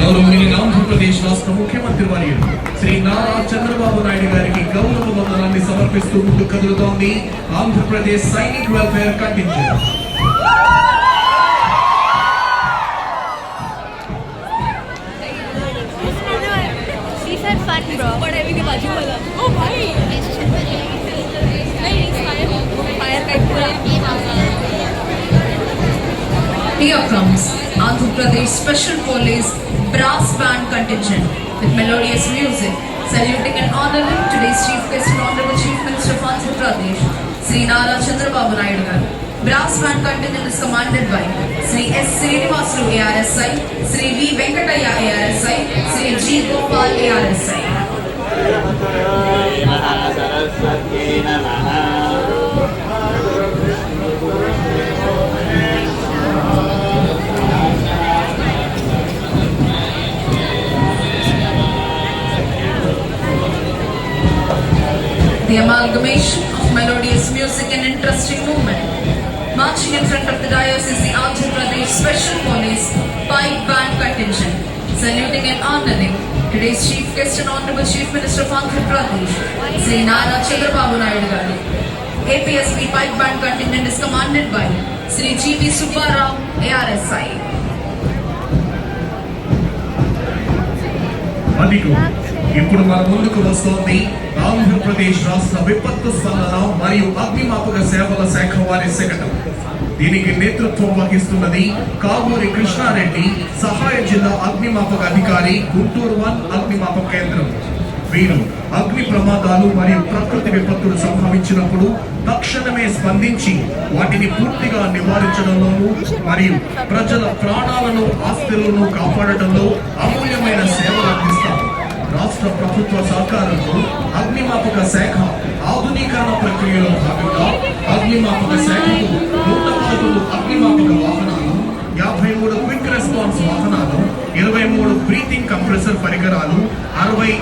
గౌరవనీయులు ఆంధ్రప్రదేశ్ రాష్ట్ర ముఖ్యమంత్రి వర్యులు శ్రీ నారా చంద్రబాబు నాయుడు గారికి గౌరవ వందనాన్ని సమర్పిస్తూ ముందుకు కదులుతోంది Andhra Pradesh Sainik welfare contingent. Here comes Andhra Pradesh Special Police Brass Band Contingent with melodious music, saluting and honoring today's Chief Guest and Honorable Chief Minister of Andhra Pradesh, Sri Nara Chandrababu Naidu garu. Brass Band Contingent is commanded by Sri S. Srinivasulu ARSI, Sri V. Venkataya ARSI, Sri G. Gopal ARSI. The amalgamation of melodious music and interesting movement. Marching in front of the dais is the Andhra Pradesh Special Police Pipe Band Contingent, saluting and honoring today's Chief Guest and Honorable Chief Minister of Andhra Pradesh, Sri Nara Chandrababu Naidu garu. APSP Pipe Band Contingent is commanded by Sri G.V. Subbarao ARSI. ఇప్పుడు మన ముందుకు వస్తోంది ఆంధ్రప్రదేశ్ రాష్ట్ర విపత్తు స్పందన మరియు అగ్నిమాపక సేవల శాఖ వారి శకటం. దీనికి నేతృత్వం వహిస్తున్నది కావూరి కృష్ణారెడ్డి, సహాయ జిల్లా అగ్నిమాపక అధికారి, గుంటూరు 1 అగ్నిమాపక కేంద్రం. వీరు అగ్ని ప్రమాదాలు మరియు ప్రకృతి విపత్తులు సంభవించినప్పుడు తక్షణమే స్పందించి వాటిని పూర్తిగా నివారించడంలోనూ మరియు ప్రజల ప్రాణాలను ఆస్తులను కాపాడటంలో అమూల్యమైన సేవలు అందిస్తారు. రాష్ట్ర ప్రభుత్వ సహకారంతో అగ్నిమాపక శాఖ ఆధునీకరణ ప్రక్రియలో భాగంగా అగ్నిమాపక శాఖకు 111 అగ్నిమాపక వాహనాలు, 53 క్విక్ రెస్పాన్స్ వాహనాలు, 23 బ్రీతింగ్ కంప్రెసర్ పరికరాలు, 60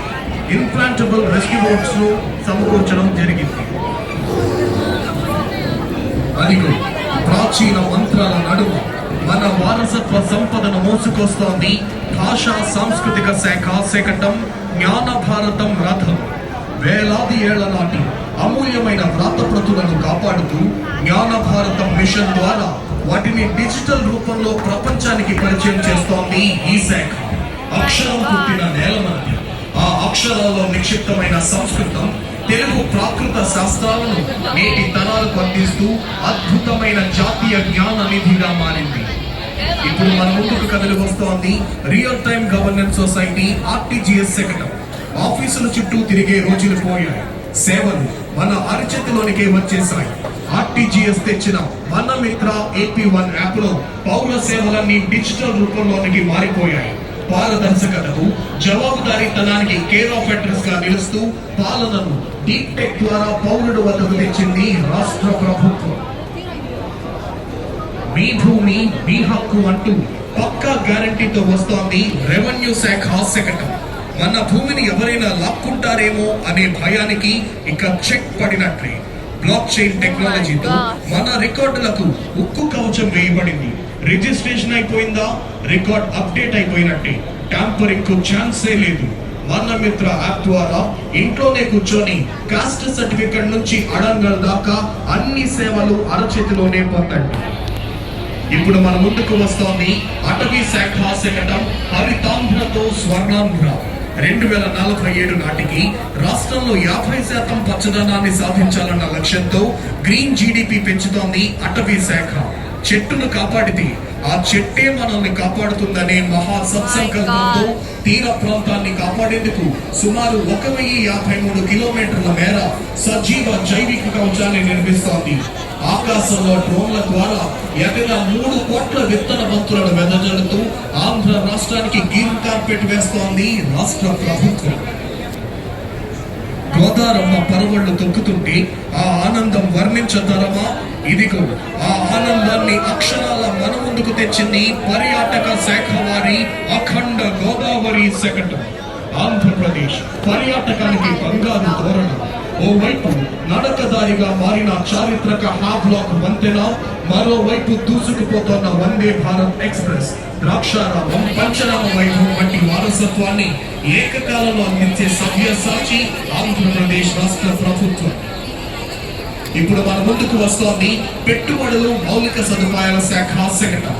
ఇన్ప్లాంటబుల్ రెస్క్యూ బోట్స్ ను సమకూర్చడం జరిగింది. అదిగో ప్రాచీన మంత్రాల నడుమ మన వారసత్వ సంపదను మోసుకొస్తోంది భాషా సాంస్కృతిక శాఖ శకటం జ్ఞాన భారతం రథం. వేలాది ఏళ్ల నాటి అమూల్యమైన వ్రాతప్రతులను కాపాడుతూ జ్ఞాన భారతం మిషన్ ద్వారా వాటిని డిజిటల్ రూపంలో ప్రపంచానికి పరిచయం చేస్తోంది ఈ శాఖ. అక్షరం పుట్టిన నేల మనది. ఆ అక్షరాల్లో నిక్షిప్తమైన సంస్కృతం, తెలుగు ప్రాకృత శాస్త్రాలను నేటి తరాలకు అందిస్తూ అద్భుతమైన జాతీయ జ్ఞాన నిధిగా మారింది. ఇప్పుడు మన ముందుకు కదిలి వస్తోంది real time governance society RTGS శకటం. ఆఫీసుల చుట్టూ తిరిగే రోజులు పోయాయి. సేవలు మన అరచేతిలోనికే వచ్చేసాయి. RTGS తెచ్చిన మన మిత్ర AP1 యాప్ లో పౌర సేవలన్నీ డిజిటల్ రూపంలోనికి మారిపోయాయి. పారదర్శకతకు, జవాబుదారీతనానికి కేర్ ఆఫ్ అడ్రస్ గా నిలుస్తూ పాలనను డీప్ టెక్ ద్వారా పౌరుడు వద్దకు తెచ్చింది రాష్ట్ర ప్రభుత్వం. మీ భూమి మీ హక్కు అంటూ పక్కా గ్యారంటీతో వస్తోంది రెవెన్యూ శాఖ శకటం. మన భూమిని ఎవరైనా లాక్కుంటారేమో అనే భయానికి ఇక చెక్ పడినట్లే. బ్లాక్ చైన్ టెక్నాలజీతో మన రికార్డులకు ఉక్కు కవచం వేయబడింది. రిజిస్ట్రేషన్ అయిపోయిందా, రికార్డ్ అప్డేట్ అయిపోయినట్టే. ట్యాంపరింగ్ కు ఛాన్సే లేదు. మన మిత్ర యాప్ ద్వారా ఇంట్లోనే కూర్చొని కాస్ట్ సర్టిఫికెట్ నుంచి అడంగల్ దాకా అన్ని సేవలు అరచేతిలోనే పొందండి. ఇప్పుడు మన ముందుకు వస్తోంది అటవీ శాఖ శకటం హరితాంధ్రతో స్వర్ణాంధ్ర. 2047 నాటికి రాష్ట్రంలో 50% పచ్చదనాన్ని సాధించాలన్న లక్ష్యంతో గ్రీన్ GDP పెంచుతోంది అటవీ శాఖ. చెట్టును కాపాడితే ఆ చెట్టే మనల్ని కాపాడుతుందనే మహా సత్సంకల్పంతో తీర ప్రాంతాన్ని కాపాడేందుకు సుమారు 1053 కిలోమీటర్ల మేర సజీవ జైవిక కవచాన్ని నిర్మిస్తోంది. ఆకాశంలో డ్రోన్ల ద్వారా ఎకరా 3 కోట్ల విత్తన బంతులను వెదజల్లుతూ ఆంధ్ర రాష్ట్రానికి గ్రీన్ కార్పెట్ వేస్తోంది రాష్ట్ర ప్రభుత్వం. గోదారమ్మ పరవళ్లు తొక్కుతుంటే ఆ ఆనందం వర్ణించతరమా? ఇదిగో ఆ ఆనందాన్ని అక్షరాల మన ముందుకు తెచ్చింది పర్యాటక శాఖ వారి అఖండ గోదావరి శకటం. ఆంధ్రప్రదేశ్ పర్యాటకానికి బంగారు తోరణం. ఓవైపు నడకదారిగా మారిన చారిత్రక హావ్లాక్ వంతెన, మరోవైపు దూసుకుపోతున్న వందే భారత్ ఎక్స్ప్రెస్ ద్రాక్షారామం, పంచరామ వైభవం వంటి వారసత్వాన్ని ఏకకాలంలో అందించే సవ్యసాచి ఆంధ్రప్రదేశ్ రాష్ట్ర ప్రభుత్వం. ఇప్పుడు మన ముందుకు వస్తోంది పెట్టుబడులు మౌలిక సదుపాయాల శాఖ శకటం.